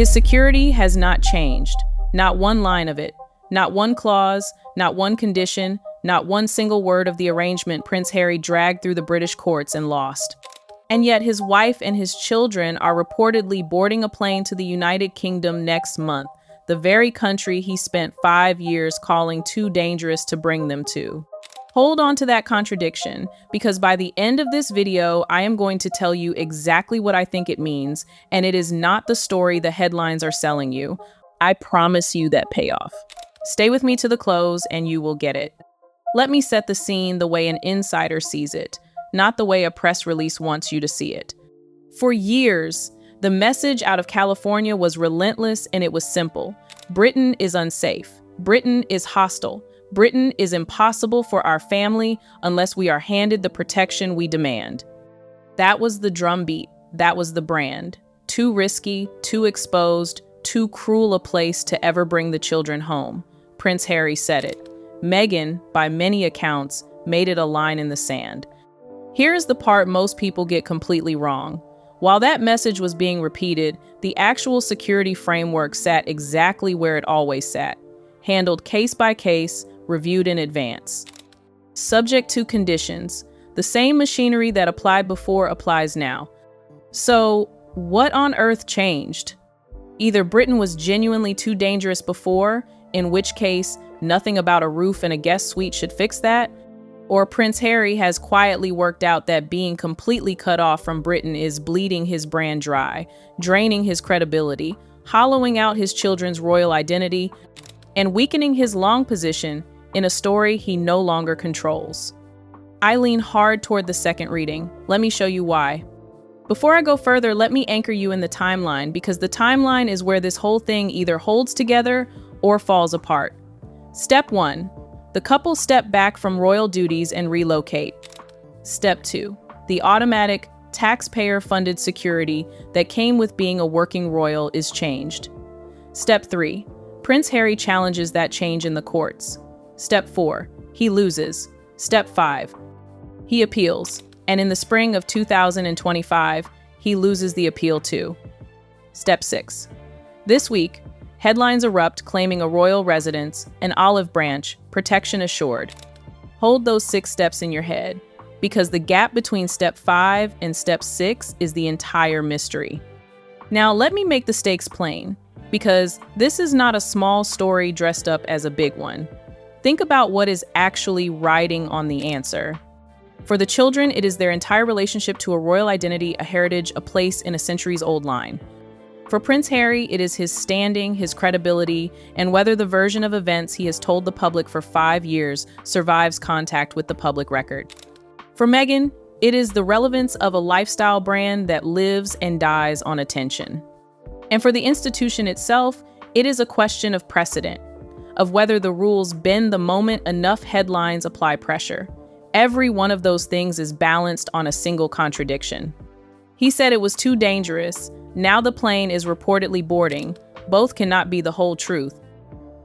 His security has not changed. Not one line of it. Not one clause, not one condition, not one single word of the arrangement Prince Harry dragged through the British courts and lost. And yet his wife and his children are reportedly boarding a plane to the United Kingdom next month, the very country he spent 5 years calling too dangerous to bring them to. Hold on to that contradiction, because by the end of this video, I am going to tell you exactly what I think it means, and it is not the story the headlines are selling you. I promise you that payoff. Stay with me to the close and you will get it. Let me set the scene the way an insider sees it, not the way a press release wants you to see it. For years, the message out of California was relentless and it was simple. Britain is unsafe. Britain is hostile. Britain is impossible for our family unless we are handed the protection we demand. That was the drumbeat. That was the brand. Too risky, too exposed, too cruel a place to ever bring the children home. Prince Harry said it. Meghan, by many accounts, made it a line in the sand. Here's the part most people get completely wrong. While that message was being repeated, the actual security framework sat exactly where it always sat, handled case by case, reviewed in advance. Subject to conditions. The same machinery that applied before applies now. So, what on earth changed? Either Britain was genuinely too dangerous before, in which case, nothing about a roof and a guest suite should fix that, or Prince Harry has quietly worked out that being completely cut off from Britain is bleeding his brand dry, draining his credibility, hollowing out his children's royal identity, and weakening his long position in a story he no longer controls. I lean hard toward the second reading. Let me show you why. Before I go further, let me anchor you in the timeline, because the timeline is where this whole thing either holds together or falls apart. Step 1. The couple step back from royal duties and relocate. Step 2. The automatic, taxpayer-funded security that came with being a working royal is changed. Step 3. Prince Harry challenges that change in the courts. Step 4. He loses. Step 5. He appeals, and in the spring of 2025, he loses the appeal too. Step 6. This week, headlines erupt claiming a royal residence, an olive branch, protection assured. Hold those 6 steps in your head, because the gap between step 5 and step 6 is the entire mystery. Now, let me make the stakes plain, because this is not a small story dressed up as a big one. Think about what is actually riding on the answer. For the children, it is their entire relationship to a royal identity, a heritage, a place in a centuries-old line. For Prince Harry, it is his standing, his credibility, and whether the version of events he has told the public for 5 years survives contact with the public record. For Meghan, it is the relevance of a lifestyle brand that lives and dies on attention. And for the institution itself, it is a question of precedent, of whether the rules bend the moment enough headlines apply pressure. Every one of those things is balanced on a single contradiction. He said it was too dangerous. Now the plane is reportedly boarding. Both cannot be the whole truth.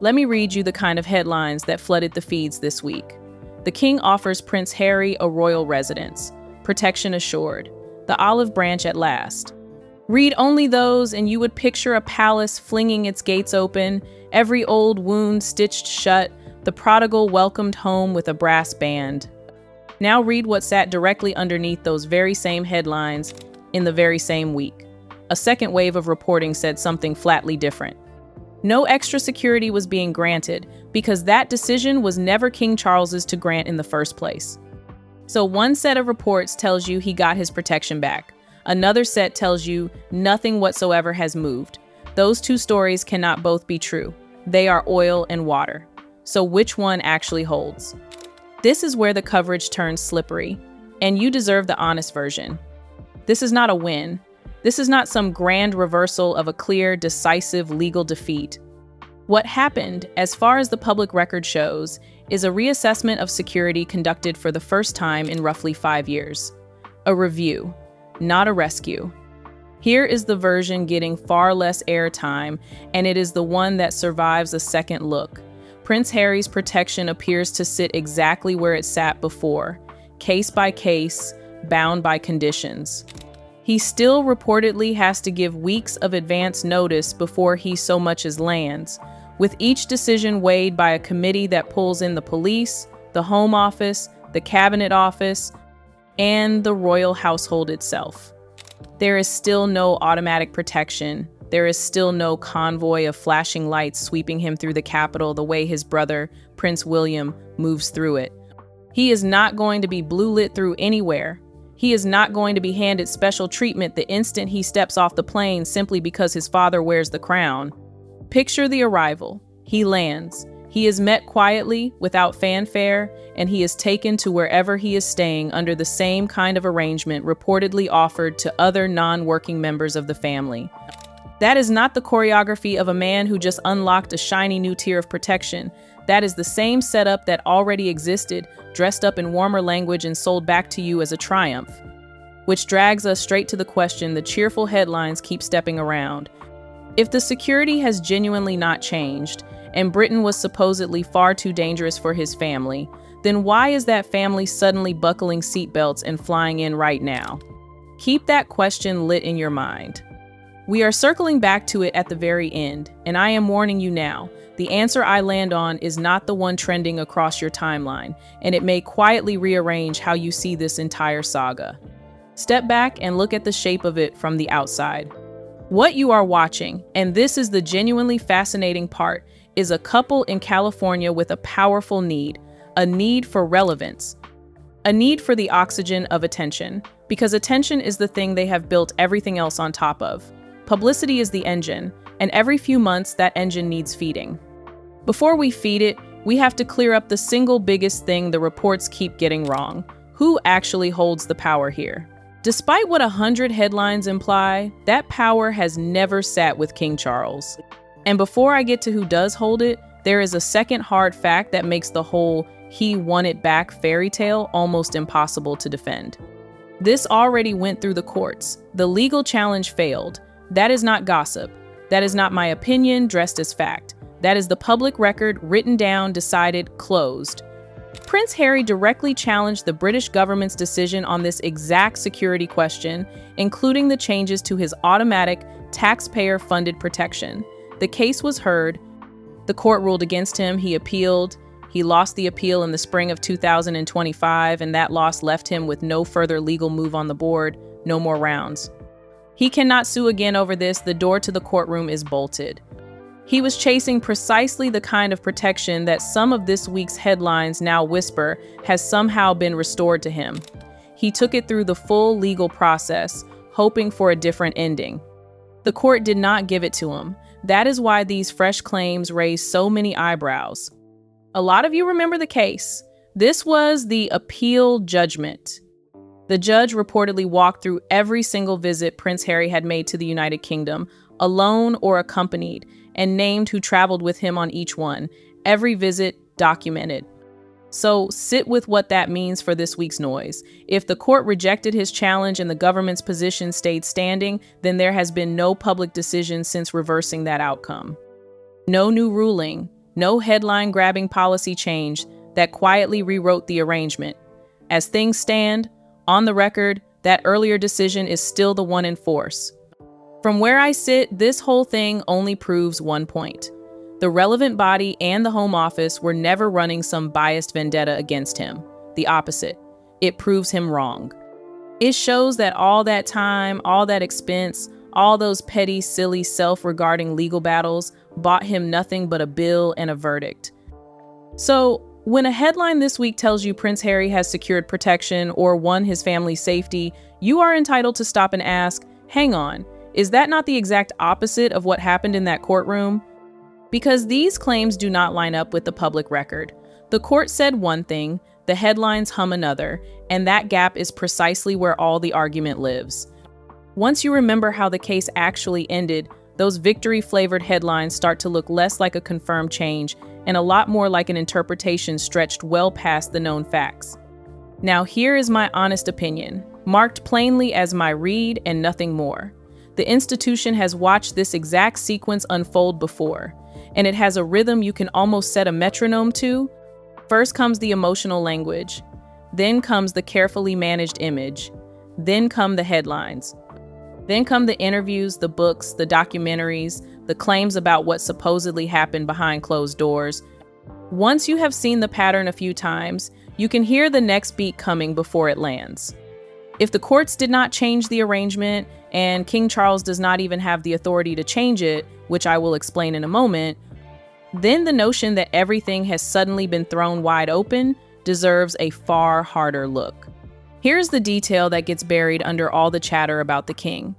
Let me read you the kind of headlines that flooded the feeds this week. The King offers Prince Harry a royal residence. Protection assured. The olive branch at last. Read only those and you would picture a palace flinging its gates open, every old wound stitched shut, the prodigal welcomed home with a brass band. Now read what sat directly underneath those very same headlines in the very same week. A second wave of reporting said something flatly different. No extra security was being granted because that decision was never King Charles's to grant in the first place. So one set of reports tells you he got his protection back. Another set tells you nothing whatsoever has moved. Those two stories cannot both be true. They are oil and water. So which one actually holds? This is where the coverage turns slippery, and you deserve the honest version. This is not a win. This is not some grand reversal of a clear, decisive legal defeat. What happened, as far as the public record shows, is a reassessment of security conducted for the first time in roughly 5 years. A review, not a rescue. Here is the version getting far less airtime, and it is the one that survives a second look. Prince Harry's protection appears to sit exactly where it sat before, case by case, bound by conditions. He still reportedly has to give weeks of advance notice before he so much as lands, with each decision weighed by a committee that pulls in the police, the Home Office, the Cabinet Office, and the royal household itself. There is still no automatic protection. There is still no convoy of flashing lights sweeping him through the Capitol the way his brother, Prince William, moves through it. He is not going to be blue-lit through anywhere. He is not going to be handed special treatment the instant he steps off the plane simply because his father wears the crown. Picture the arrival. He lands. He is met quietly, without fanfare, and he is taken to wherever he is staying under the same kind of arrangement reportedly offered to other non-working members of the family. That is not the choreography of a man who just unlocked a shiny new tier of protection. That is the same setup that already existed, dressed up in warmer language and sold back to you as a triumph. Which drags us straight to the question the cheerful headlines keep stepping around. If the security has genuinely not changed, and Britain was supposedly far too dangerous for his family, then why is that family suddenly buckling seatbelts and flying in right now? Keep that question lit in your mind. We are circling back to it at the very end, and I am warning you now, the answer I land on is not the one trending across your timeline, and it may quietly rearrange how you see this entire saga. Step back and look at the shape of it from the outside. What you are watching, and this is the genuinely fascinating part, is a couple in California with a powerful need, a need for relevance, a need for the oxygen of attention, because attention is the thing they have built everything else on top of. Publicity is the engine, and every few months that engine needs feeding. Before we feed it, we have to clear up the single biggest thing the reports keep getting wrong. Who actually holds the power here? Despite what 100 headlines imply, that power has never sat with King Charles. And before I get to who does hold it, there is a second hard fact that makes the whole "he won it back" fairy tale almost impossible to defend. This already went through the courts. The legal challenge failed. That is not gossip. That is not my opinion dressed as fact. That is the public record, written down, decided, closed. Prince Harry directly challenged the British government's decision on this exact security question, including the changes to his automatic, taxpayer-funded protection. The case was heard. The court ruled against him. He appealed. He lost the appeal in the spring of 2025, and that loss left him with no further legal move on the board, no more rounds. He cannot sue again over this. The door to the courtroom is bolted. He was chasing precisely the kind of protection that some of this week's headlines now whisper has somehow been restored to him. He took it through the full legal process, hoping for a different ending. The court did not give it to him. That is why these fresh claims raise so many eyebrows. A lot of you remember the case. This was the appeal judgment. The judge reportedly walked through every single visit Prince Harry had made to the United Kingdom, alone or accompanied, and named who traveled with him on each one. Every visit documented. So sit with what that means for this week's noise. If the court rejected his challenge and the government's position stayed standing, then there has been no public decision since reversing that outcome. No new ruling, no headline-grabbing policy change that quietly rewrote the arrangement. As things stand, on the record, that earlier decision is still the one in force. From where I sit, this whole thing only proves one point. The relevant body and the Home Office were never running some biased vendetta against him. The opposite. It proves him wrong. It shows that all that time, all that expense, all those petty, silly, self-regarding legal battles bought him nothing but a bill and a verdict. So, when a headline this week tells you Prince Harry has secured protection or won his family's safety, you are entitled to stop and ask, hang on, is that not the exact opposite of what happened in that courtroom? Because these claims do not line up with the public record. The court said one thing, the headlines hum another, and that gap is precisely where all the argument lives. Once you remember how the case actually ended, those victory-flavored headlines start to look less like a confirmed change and a lot more like an interpretation stretched well past the known facts. Now here is my honest opinion, marked plainly as my read and nothing more. The institution has watched this exact sequence unfold before, and it has a rhythm you can almost set a metronome to. First comes the emotional language, then comes the carefully managed image, then come the headlines. Then come the interviews, the books, the documentaries, the claims about what supposedly happened behind closed doors. Once you have seen the pattern a few times, you can hear the next beat coming before it lands. If the courts did not change the arrangement, and King Charles does not even have the authority to change it, which I will explain in a moment, then the notion that everything has suddenly been thrown wide open deserves a far harder look. Here's the detail that gets buried under all the chatter about the king.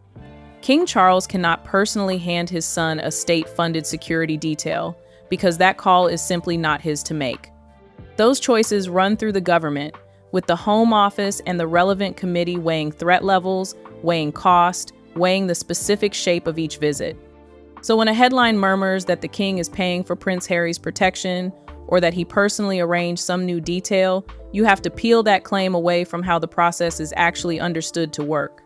King Charles cannot personally hand his son a state-funded security detail because that call is simply not his to make. Those choices run through the government, with the Home Office and the relevant committee weighing threat levels, weighing cost, weighing the specific shape of each visit. So when a headline murmurs that the king is paying for Prince Harry's protection, or that he personally arranged some new detail, you have to peel that claim away from how the process is actually understood to work.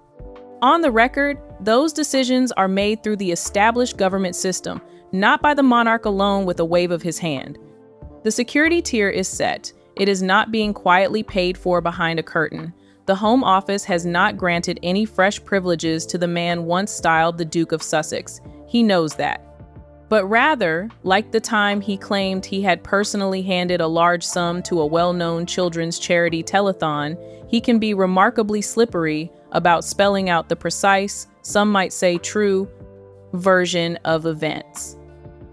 On the record, those decisions are made through the established government system, not by the monarch alone with a wave of his hand. The security tier is set. It is not being quietly paid for behind a curtain. The Home Office has not granted any fresh privileges to the man once styled the Duke of Sussex. He knows that. But rather, like the time he claimed he had personally handed a large sum to a well-known children's charity telethon, he can be remarkably slippery about spelling out the precise, some might say true, version of events.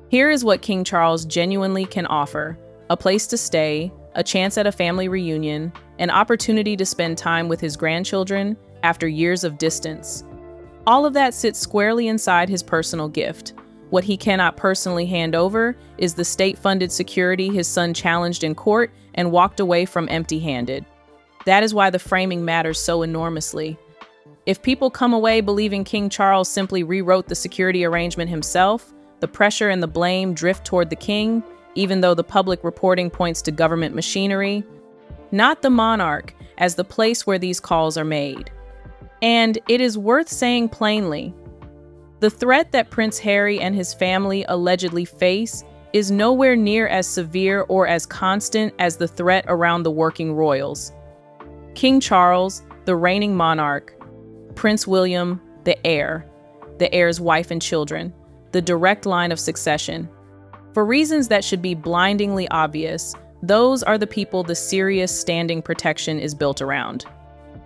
Here is what King Charles genuinely can offer: a place to stay, a chance at a family reunion, an opportunity to spend time with his grandchildren after years of distance. All of that sits squarely inside his personal gift. What he cannot personally hand over is the state-funded security his son challenged in court and walked away from empty-handed. That is why the framing matters so enormously. If people come away believing King Charles simply rewrote the security arrangement himself, the pressure and the blame drift toward the king, even though the public reporting points to government machinery, not the monarch as the place where these calls are made. And it is worth saying plainly, the threat that Prince Harry and his family allegedly face is nowhere near as severe or as constant as the threat around the working royals. King Charles, the reigning monarch, Prince William, the heir's wife and children, the direct line of succession. For reasons that should be blindingly obvious, those are the people the serious standing protection is built around.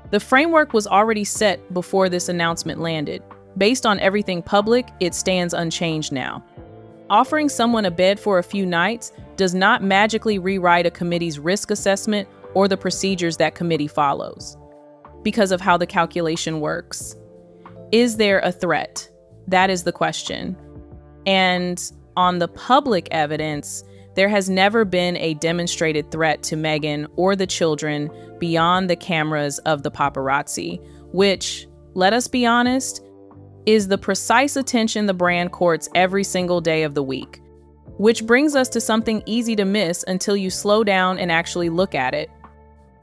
The framework was already set before this announcement landed. Based on everything public, it stands unchanged now. Offering someone a bed for a few nights does not magically rewrite a committee's risk assessment or the procedures that committee follows, because of how the calculation works. Is there a threat? That is the question. And on the public evidence, there has never been a demonstrated threat to Meghan or the children beyond the cameras of the paparazzi, which, let us be honest, is the precise attention the brand courts every single day of the week. Which brings us to something easy to miss until you slow down and actually look at it.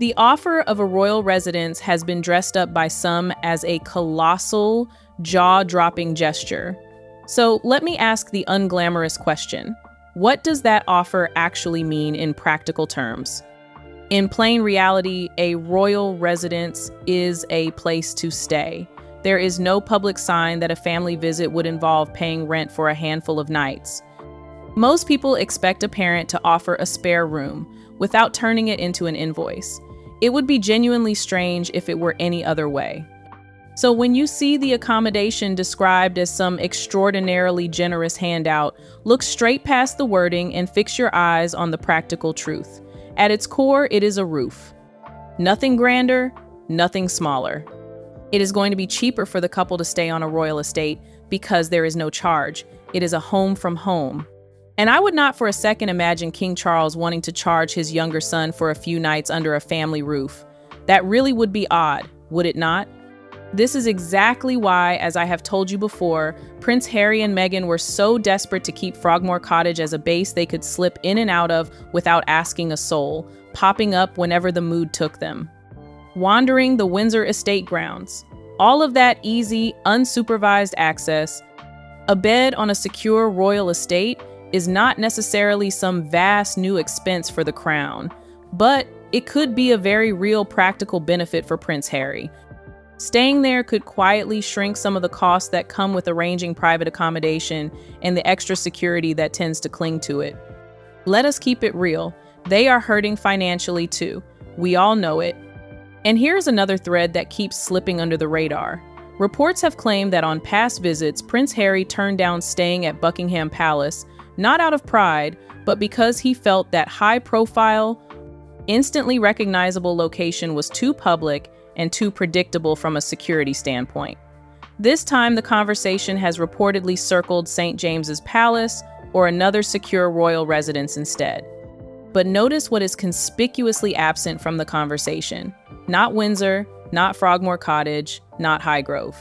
The offer of a royal residence has been dressed up by some as a colossal, jaw-dropping gesture. So let me ask the unglamorous question. What does that offer actually mean in practical terms? In plain reality, a royal residence is a place to stay. There is no public sign that a family visit would involve paying rent for a handful of nights. Most people expect a parent to offer a spare room without turning it into an invoice. It would be genuinely strange if it were any other way. So when you see the accommodation described as some extraordinarily generous handout, look straight past the wording and fix your eyes on the practical truth. At its core, it is a roof. Nothing grander, nothing smaller. It is going to be cheaper for the couple to stay on a royal estate because there is no charge. It is a home from home. And I would not for a second imagine King Charles wanting to charge his younger son for a few nights under a family roof. That really would be odd, would it not? This is exactly why, as I have told you before, Prince Harry and Meghan were so desperate to keep Frogmore Cottage as a base they could slip in and out of without asking a soul, popping up whenever the mood took them. Wandering the Windsor estate grounds. All of that easy, unsupervised access. A bed on a secure royal estate is not necessarily some vast new expense for the crown, but it could be a very real practical benefit for Prince Harry. Staying there could quietly shrink some of the costs that come with arranging private accommodation and the extra security that tends to cling to it. Let us keep it real. They are hurting financially too. We all know it. And here's another thread that keeps slipping under the radar. Reports have claimed that on past visits, Prince Harry turned down staying at Buckingham Palace, not out of pride, but because he felt that high-profile, instantly recognizable location was too public and too predictable from a security standpoint. This time, the conversation has reportedly circled St. James's Palace or another secure royal residence instead. But notice what is conspicuously absent from the conversation. Not Windsor, not Frogmore Cottage, not Highgrove.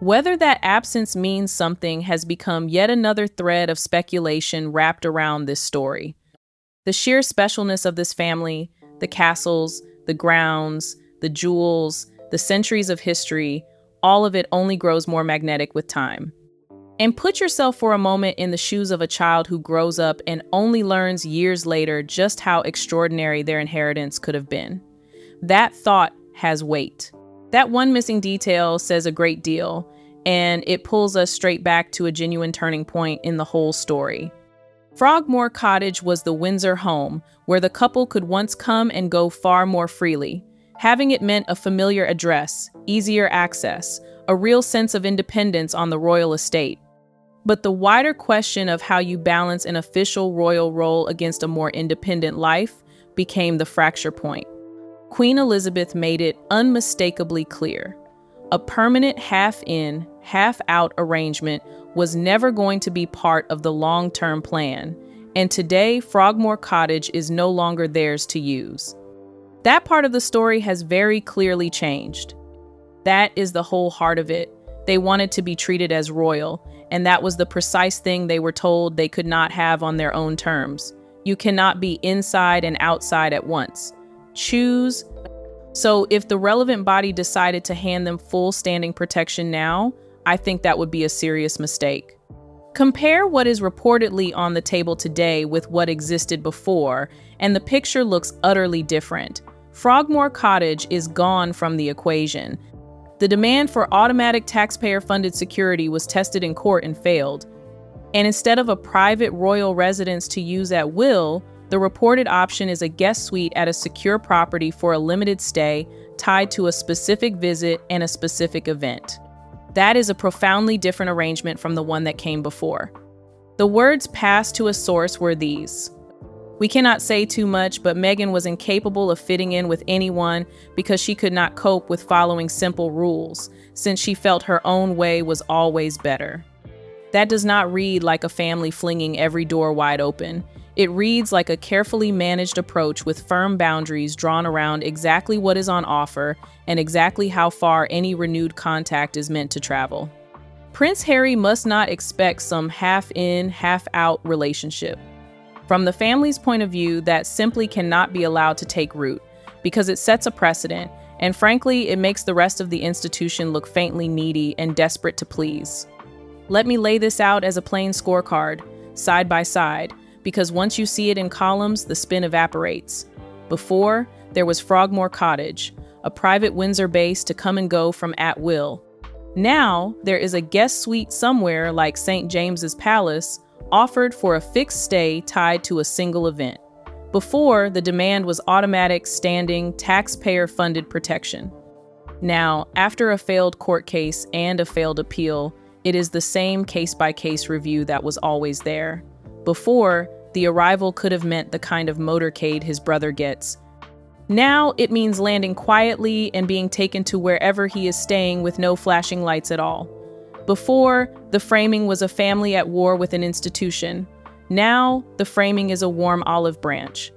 Whether that absence means something has become yet another thread of speculation wrapped around this story. The sheer specialness of this family, the castles, the grounds, the jewels, the centuries of history, all of it only grows more magnetic with time. And put yourself for a moment in the shoes of a child who grows up and only learns years later just how extraordinary their inheritance could have been. That thought has weight. That one missing detail says a great deal, and it pulls us straight back to a genuine turning point in the whole story. Frogmore Cottage was the Windsor home, where the couple could once come and go far more freely. Having it meant a familiar address, easier access, a real sense of independence on the royal estate. But the wider question of how you balance an official royal role against a more independent life became the fracture point. Queen Elizabeth made it unmistakably clear. A permanent half-in, half-out arrangement was never going to be part of the long-term plan, and today Frogmore Cottage is no longer theirs to use. That part of the story has very clearly changed. That is the whole heart of it. They wanted to be treated as royal, and that was the precise thing they were told they could not have on their own terms. You cannot be inside and outside at once. Choose. So if the relevant body decided to hand them full standing protection now, I think that would be a serious mistake. Compare what is reportedly on the table today with what existed before, and the picture looks utterly different. Frogmore Cottage is gone from the equation. The demand for automatic taxpayer-funded security was tested in court and failed. And instead of a private royal residence to use at will, the reported option is a guest suite at a secure property for a limited stay tied to a specific visit and a specific event. That is a profoundly different arrangement from the one that came before. The words passed to a source were these: "We cannot say too much, but Meghan was incapable of fitting in with anyone because she could not cope with following simple rules, since she felt her own way was always better." That does not read like a family flinging every door wide open. It reads like a carefully managed approach with firm boundaries drawn around exactly what is on offer and exactly how far any renewed contact is meant to travel. Prince Harry must not expect some half-in, half-out relationship. From the family's point of view, that simply cannot be allowed to take root, because it sets a precedent, and frankly, it makes the rest of the institution look faintly needy and desperate to please. Let me lay this out as a plain scorecard, side by side, because once you see it in columns, the spin evaporates. Before, there was Frogmore Cottage, a private Windsor base to come and go from at will. Now, there is a guest suite somewhere like St. James's Palace, offered for a fixed stay tied to a single event. Before, the demand was automatic, standing, taxpayer-funded protection. Now, after a failed court case and a failed appeal, it is the same case-by-case review that was always there. Before, the arrival could have meant the kind of motorcade his brother gets. Now, it means landing quietly and being taken to wherever he is staying with no flashing lights at all. Before, the framing was a family at war with an institution. Now, the framing is a warm olive branch.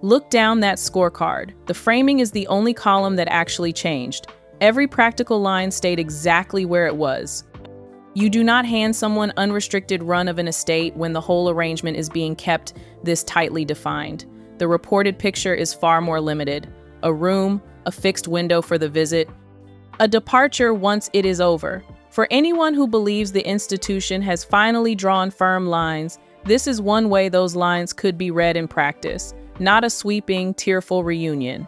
Look down that scorecard. The framing is the only column that actually changed. Every practical line stayed exactly where it was. You do not hand someone unrestricted run of an estate when the whole arrangement is being kept this tightly defined. The reported picture is far more limited. A room, a fixed window for the visit, a departure once it is over. For anyone who believes the institution has finally drawn firm lines, this is one way those lines could be read in practice, not a sweeping, tearful reunion.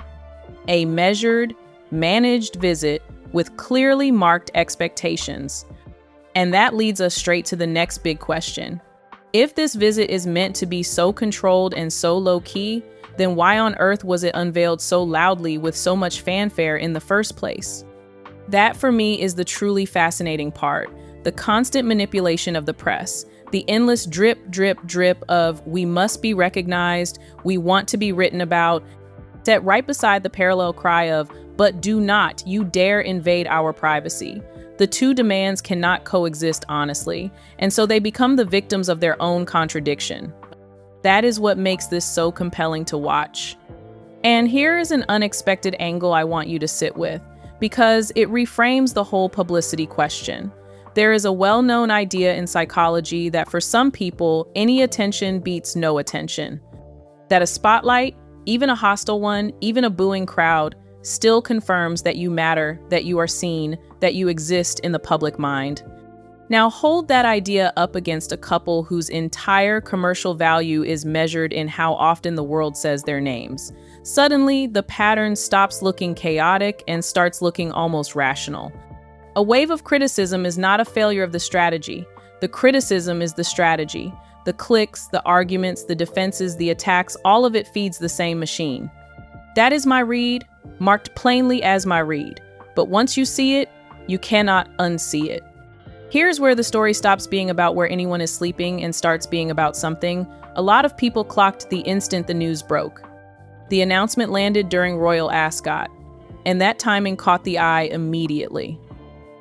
A measured, managed visit with clearly marked expectations. And that leads us straight to the next big question. If this visit is meant to be so controlled and so low-key, then why on earth was it unveiled so loudly with so much fanfare in the first place? That, for me, is the truly fascinating part. The constant manipulation of the press. The endless drip, drip, drip of "we must be recognized, we want to be written about," set right beside the parallel cry of "but do not, you dare invade our privacy." The two demands cannot coexist honestly, and so they become the victims of their own contradiction. That is what makes this so compelling to watch. And here is an unexpected angle I want you to sit with, because it reframes the whole publicity question. There is a well-known idea in psychology that for some people, any attention beats no attention. That a spotlight, even a hostile one, even a booing crowd, still confirms that you matter, that you are seen, that you exist in the public mind. Now hold that idea up against a couple whose entire commercial value is measured in how often the world says their names. Suddenly, the pattern stops looking chaotic and starts looking almost rational. A wave of criticism is not a failure of the strategy. The criticism is the strategy. The clicks, the arguments, the defenses, the attacks, all of it feeds the same machine. That is my read, marked plainly as my read. But once you see it, you cannot unsee it. Here's where the story stops being about where anyone is sleeping and starts being about something a lot of people clocked the instant the news broke. The announcement landed during royal ascot, and that timing caught the eye immediately.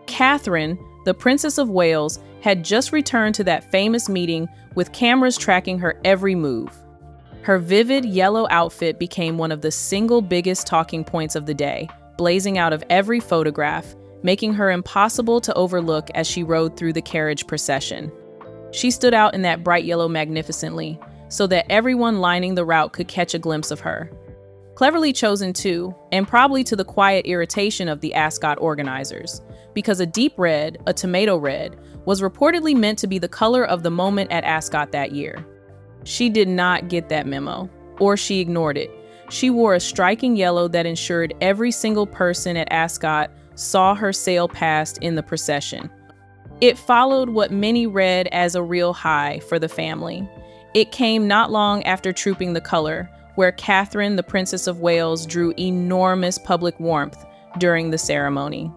Catherine, the Princess of Wales, had just returned to that famous meeting with cameras tracking her every move. Her vivid yellow outfit became one of the single biggest talking points of the day, blazing out of every photograph, making her impossible to overlook as she rode through the carriage procession. She stood out in that bright yellow magnificently, so that everyone lining the route could catch a glimpse of her. Cleverly chosen too, and probably to the quiet irritation of the ascot organizers, because a deep red, a tomato red, was reportedly meant to be the color of the moment at Ascot that year. She did not get that memo, or she ignored it. She wore a striking yellow that ensured every single person at Ascot saw her sail past in the procession. It followed what many read as a real high for the family. It came not long after trooping the color, where Catherine, the Princess of Wales, drew enormous public warmth during the ceremony.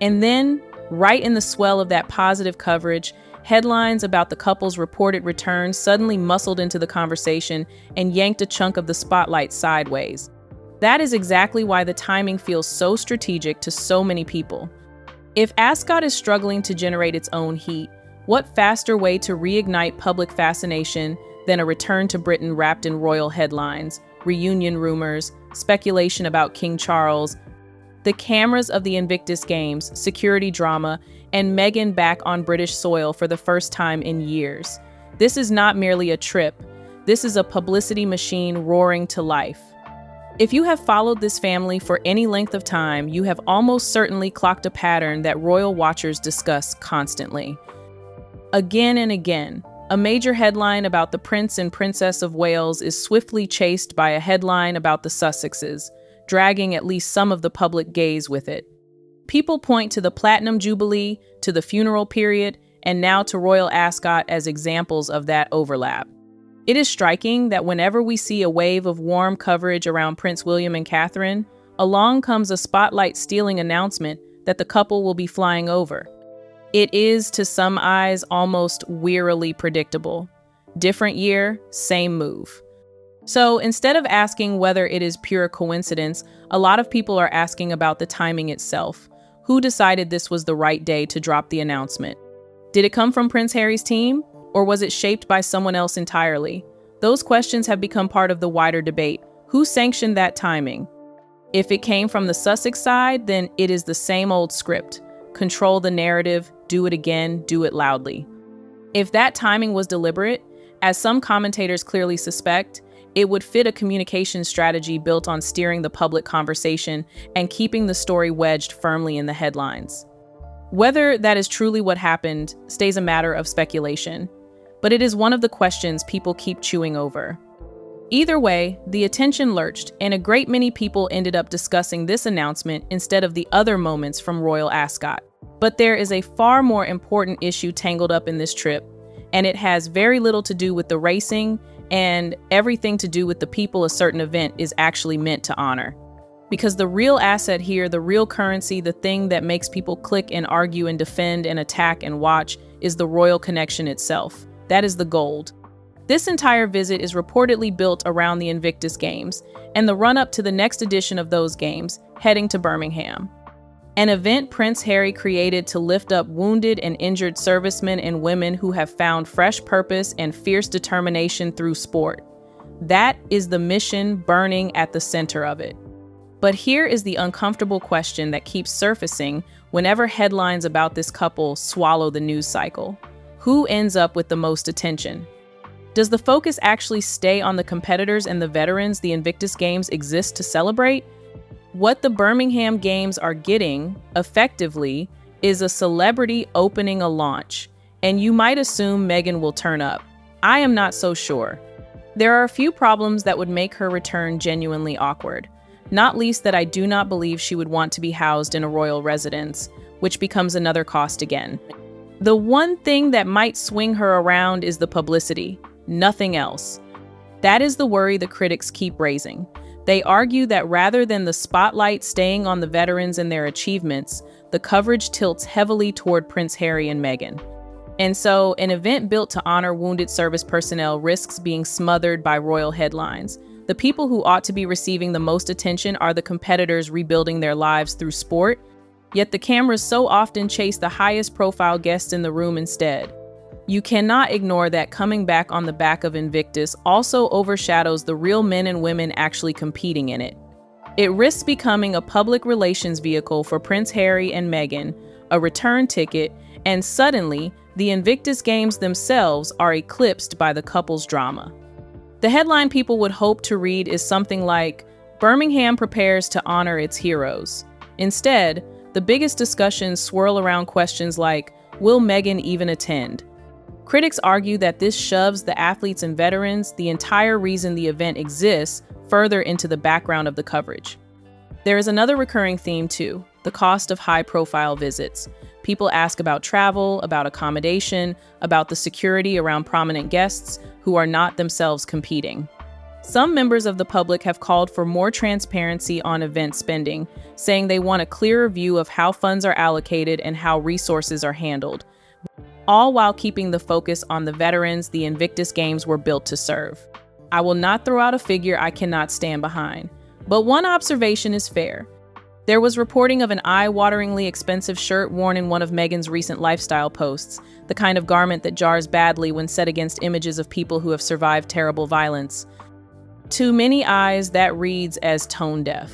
And then, right in the swell of that positive coverage, headlines about the couple's reported return suddenly muscled into the conversation and yanked a chunk of the spotlight sideways. That is exactly why the timing feels so strategic to so many people. If Ascot is struggling to generate its own heat, what faster way to reignite public fascination than a return to Britain wrapped in royal headlines, reunion rumors, speculation about King Charles, the cameras of the Invictus Games, security drama, and Meghan back on British soil for the first time in years. This is not merely a trip. This is a publicity machine roaring to life. If you have followed this family for any length of time, you have almost certainly clocked a pattern that royal watchers discuss constantly. Again and again, a major headline about the Prince and Princess of Wales is swiftly chased by a headline about the Sussexes, dragging at least some of the public gaze with it. People point to the Platinum Jubilee, to the funeral period, and now to Royal Ascot as examples of that overlap. It is striking that whenever we see a wave of warm coverage around Prince William and Catherine, along comes a spotlight-stealing announcement that the couple will be flying over. It is, to some eyes, almost wearily predictable. Different year, same move. So instead of asking whether it is pure coincidence, a lot of people are asking about the timing itself. Who decided this was the right day to drop the announcement? Did it come from Prince Harry's team, or was it shaped by someone else entirely? Those questions have become part of the wider debate. Who sanctioned that timing? If it came from the Sussex side, then it is the same old script. Control the narrative, do it again, do it loudly. If that timing was deliberate, as some commentators clearly suspect, it would fit a communication strategy built on steering the public conversation and keeping the story wedged firmly in the headlines. Whether that is truly what happened stays a matter of speculation, but it is one of the questions people keep chewing over. Either way, the attention lurched, and a great many people ended up discussing this announcement instead of the other moments from Royal Ascot. But there is a far more important issue tangled up in this trip, and it has very little to do with the racing and everything to do with the people a certain event is actually meant to honor. Because the real asset here, the real currency, the thing that makes people click and argue and defend and attack and watch is the royal connection itself. That is the gold. This entire visit is reportedly built around the Invictus Games and the run-up to the next edition of those games, heading to Birmingham. An event Prince Harry created to lift up wounded and injured servicemen and women who have found fresh purpose and fierce determination through sport. That is the mission burning at the center of it. But here is the uncomfortable question that keeps surfacing whenever headlines about this couple swallow the news cycle. Who ends up with the most attention? Does the focus actually stay on the competitors and the veterans the Invictus Games exist to celebrate? What the Birmingham Games are getting, effectively, is a celebrity opening a launch, and you might assume Meghan will turn up. I am not so sure. There are a few problems that would make her return genuinely awkward, not least that I do not believe she would want to be housed in a royal residence, which becomes another cost again. The one thing that might swing her around is the publicity. Nothing else. That is the worry the critics keep raising. They argue that rather than the spotlight staying on the veterans and their achievements, the coverage tilts heavily toward Prince Harry and Meghan. And so, an event built to honor wounded service personnel risks being smothered by royal headlines. The people who ought to be receiving the most attention are the competitors rebuilding their lives through sport, yet the cameras so often chase the highest profile guests in the room instead. You cannot ignore that coming back on the back of Invictus also overshadows the real men and women actually competing in it. It risks becoming a public relations vehicle for Prince Harry and Meghan, a return ticket, and suddenly, the Invictus Games themselves are eclipsed by the couple's drama. The headline people would hope to read is something like, Birmingham prepares to honor its heroes. Instead, the biggest discussions swirl around questions like, will Meghan even attend? Critics argue that this shoves the athletes and veterans, the entire reason the event exists, further into the background of the coverage. There is another recurring theme too, the cost of high-profile visits. People ask about travel, about accommodation, about the security around prominent guests who are not themselves competing. Some members of the public have called for more transparency on event spending, saying they want a clearer view of how funds are allocated and how resources are handled, all while keeping the focus on the veterans the Invictus Games were built to serve. I will not throw out a figure I cannot stand behind, but one observation is fair. There was reporting of an eye-wateringly expensive shirt worn in one of Meghan's recent lifestyle posts, the kind of garment that jars badly when set against images of people who have survived terrible violence. To many eyes, that reads as tone-deaf.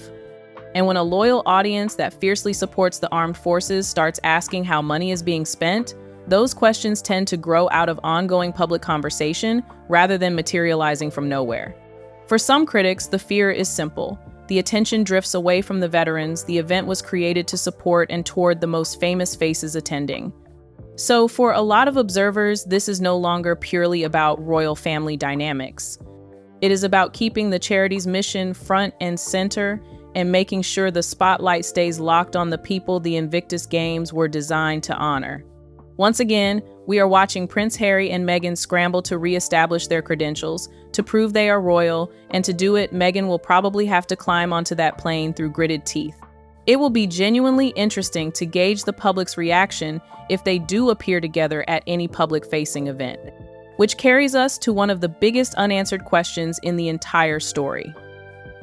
And when a loyal audience that fiercely supports the armed forces starts asking how money is being spent, those questions tend to grow out of ongoing public conversation rather than materializing from nowhere. For some critics, the fear is simple. The attention drifts away from the veterans the event was created to support and toward the most famous faces attending. So for a lot of observers, this is no longer purely about royal family dynamics. It is about keeping the charity's mission front and center and making sure the spotlight stays locked on the people the Invictus Games were designed to honor. Once again, we are watching Prince Harry and Meghan scramble to re-establish their credentials, to prove they are royal, and to do it, Meghan will probably have to climb onto that plane through gritted teeth. It will be genuinely interesting to gauge the public's reaction if they do appear together at any public-facing event. Which carries us to one of the biggest unanswered questions in the entire story.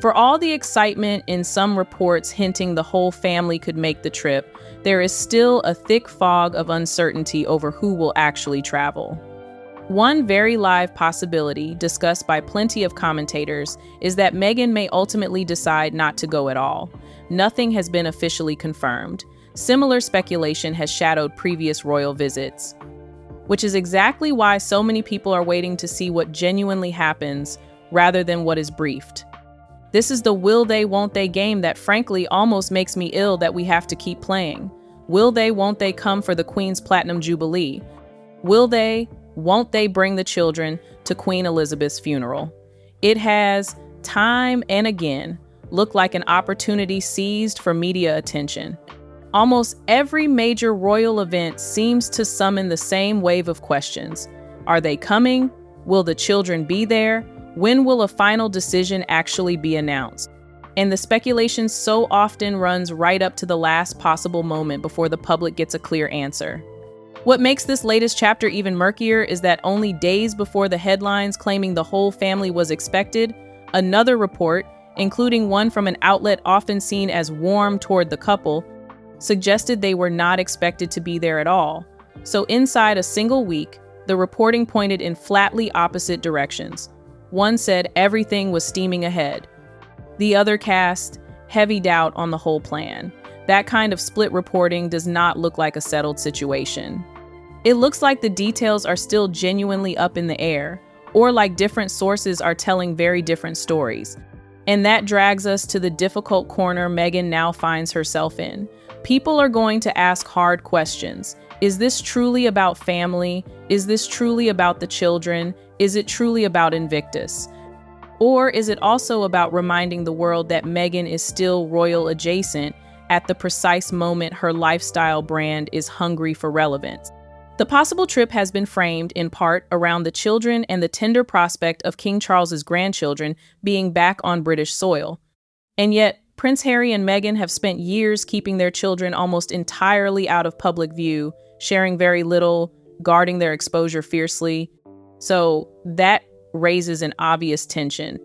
For all the excitement in some reports hinting the whole family could make the trip, there is still a thick fog of uncertainty over who will actually travel. One very live possibility, discussed by plenty of commentators, is that Meghan may ultimately decide not to go at all. Nothing has been officially confirmed. Similar speculation has shadowed previous royal visits, which is exactly why so many people are waiting to see what genuinely happens rather than what is briefed. This is the will they, won't they game that frankly almost makes me ill that we have to keep playing. Will they, won't they come for the Queen's Platinum Jubilee? Will they, won't they bring the children to Queen Elizabeth's funeral? It has, time and again, looked like an opportunity seized for media attention. Almost every major royal event seems to summon the same wave of questions. Are they coming? Will the children be there? When will a final decision actually be announced? And the speculation so often runs right up to the last possible moment before the public gets a clear answer. What makes this latest chapter even murkier is that only days before the headlines claiming the whole family was expected, another report, including one from an outlet often seen as warm toward the couple, suggested they were not expected to be there at all. So inside a single week, the reporting pointed in flatly opposite directions. One said everything was steaming ahead. The other cast heavy doubt on the whole plan. That kind of split reporting does not look like a settled situation. It looks like the details are still genuinely up in the air, or like different sources are telling very different stories. And that drags us to the difficult corner Meghan now finds herself in. People are going to ask hard questions. Is this truly about family? Is this truly about the children? Is it truly about Invictus? Or is it also about reminding the world that Meghan is still royal adjacent at the precise moment her lifestyle brand is hungry for relevance? The possible trip has been framed in part around the children and the tender prospect of King Charles's grandchildren being back on British soil. And yet, Prince Harry and Meghan have spent years keeping their children almost entirely out of public view, sharing very little, guarding their exposure fiercely. So that raises an obvious tension.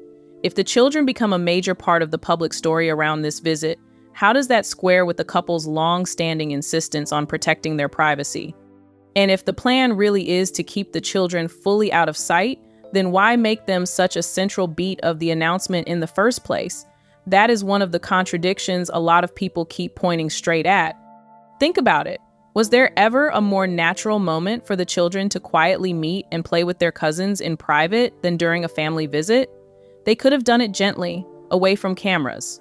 If the children become a major part of the public story around this visit, how does that square with the couple's long-standing insistence on protecting their privacy? And if the plan really is to keep the children fully out of sight, then why make them such a central beat of the announcement in the first place? That is one of the contradictions a lot of people keep pointing straight at. Think about it. Was there ever a more natural moment for the children to quietly meet and play with their cousins in private than during a family visit? They could have done it gently, away from cameras.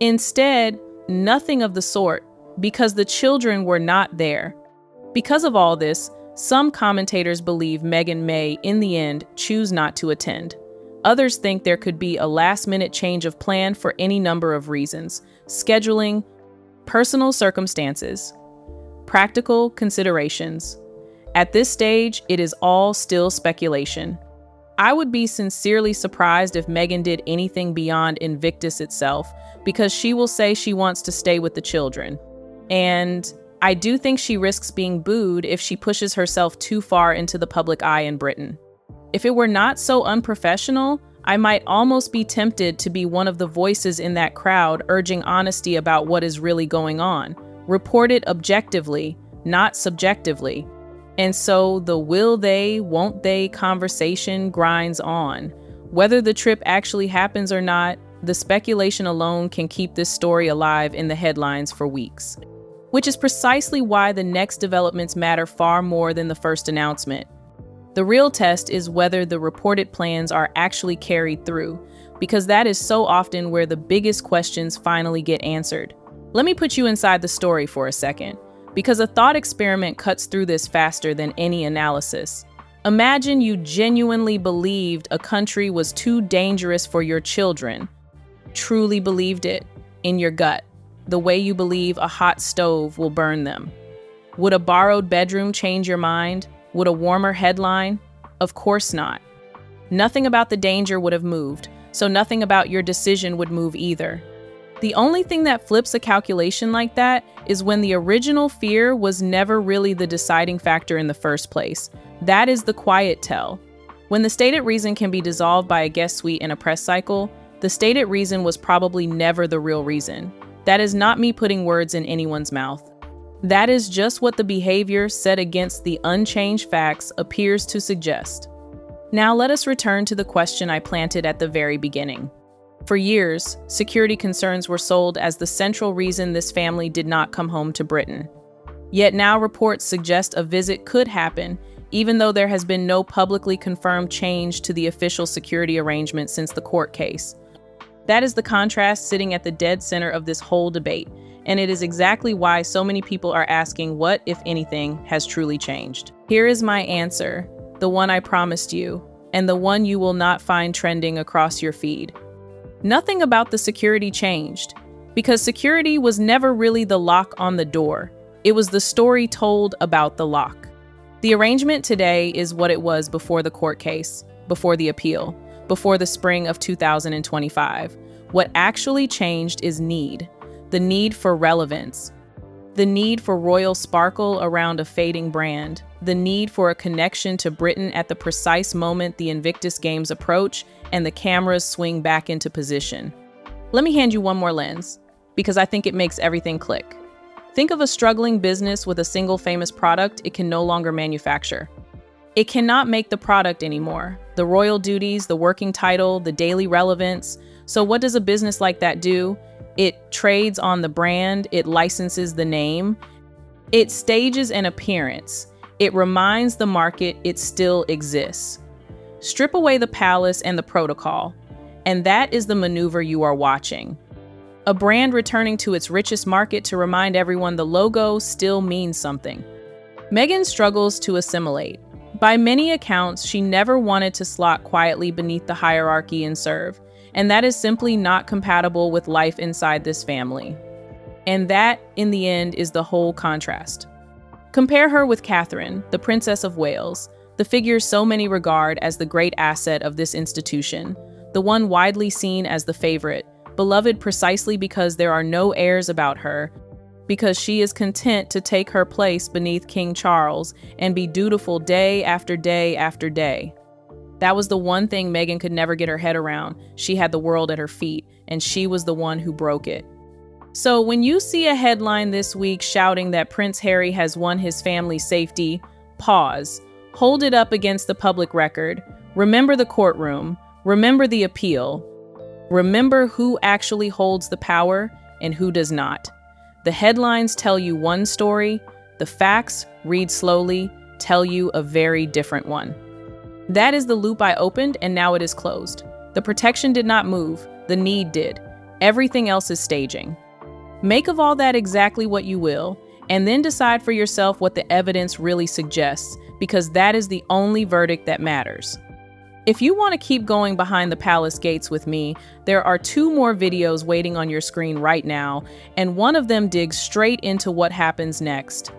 Instead, nothing of the sort, because the children were not there. Because of all this, some commentators believe Meghan may, in the end, choose not to attend. Others think there could be a last-minute change of plan for any number of reasons: scheduling, personal circumstances, practical considerations. At this stage, it is all still speculation. I would be sincerely surprised if Meghan did anything beyond Invictus itself, because she will say she wants to stay with the children. And I do think she risks being booed if she pushes herself too far into the public eye in Britain. If it were not so unprofessional, I might almost be tempted to be one of the voices in that crowd urging honesty about what is really going on. Report it objectively, not subjectively. And so the will they, won't they conversation grinds on. Whether the trip actually happens or not, the speculation alone can keep this story alive in the headlines for weeks. Which is precisely why the next developments matter far more than the first announcement. The real test is whether the reported plans are actually carried through, because that is so often where the biggest questions finally get answered. Let me put you inside the story for a second, because a thought experiment cuts through this faster than any analysis. Imagine you genuinely believed a country was too dangerous for your children. Truly believed it, in your gut, the way you believe a hot stove will burn them. Would a borrowed bedroom change your mind? Would a warmer headline? Of course not. Nothing about the danger would have moved, so nothing about your decision would move either. The only thing that flips a calculation like that is when the original fear was never really the deciding factor in the first place. That is the quiet tell. When the stated reason can be dissolved by a guest suite in a press cycle, the stated reason was probably never the real reason. That is not me putting words in anyone's mouth. That is just what the behavior set against the unchanged facts appears to suggest. Now let us return to the question I planted at the very beginning. For years, security concerns were sold as the central reason this family did not come home to Britain. Yet now reports suggest a visit could happen, even though there has been no publicly confirmed change to the official security arrangement since the court case. That is the contrast sitting at the dead center of this whole debate, and it is exactly why so many people are asking what, if anything, has truly changed. Here is my answer, the one I promised you. and the one you will not find trending across your feed. Nothing about the security changed, because security was never really the lock on the door. It was the story told about the lock. The arrangement today is what it was before the court case, before the appeal, before the spring of 2025. What actually changed is need. The need for relevance. The need for royal sparkle around a fading brand. The need for a connection to Britain at the precise moment the Invictus Games approach and the cameras swing back into position. Let me hand you one more lens, because I think it makes everything click. Think of a struggling business with a single famous product it can no longer manufacture. It cannot make the product anymore. The royal duties, the working title, the daily relevance. So what does a business like that do? It trades on the brand, it licenses the name, it stages an appearance. It reminds the market it still exists. Strip away the palace and the protocol, and that is the maneuver you are watching. A brand returning to its richest market to remind everyone the logo still means something. Meghan struggles to assimilate. By many accounts, she never wanted to slot quietly beneath the hierarchy and serve, and that is simply not compatible with life inside this family. And that, in the end, is the whole contrast. Compare her with Catherine, the Princess of Wales, the figure so many regard as the great asset of this institution, the one widely seen as the favorite, beloved precisely because there are no airs about her, because she is content to take her place beneath King Charles and be dutiful day after day after day. That was the one thing Meghan could never get her head around. She had the world at her feet, and she was the one who broke it. So when you see a headline this week shouting that Prince Harry has won his family's safety, pause, hold it up against the public record, remember the courtroom, remember the appeal, remember who actually holds the power and who does not. The headlines tell you one story, the facts, read slowly, tell you a very different one. That is the loop I opened, and now it is closed. The protection did not move, the need did. Everything else is staging. Make of all that exactly what you will, and then decide for yourself what the evidence really suggests, because that is the only verdict that matters. If you want to keep going behind the palace gates with me, there are 2 more videos waiting on your screen right now, and one of them digs straight into what happens next,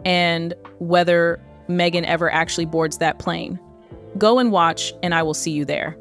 and whether Meghan ever actually boards that plane. Go and watch, and I will see you there.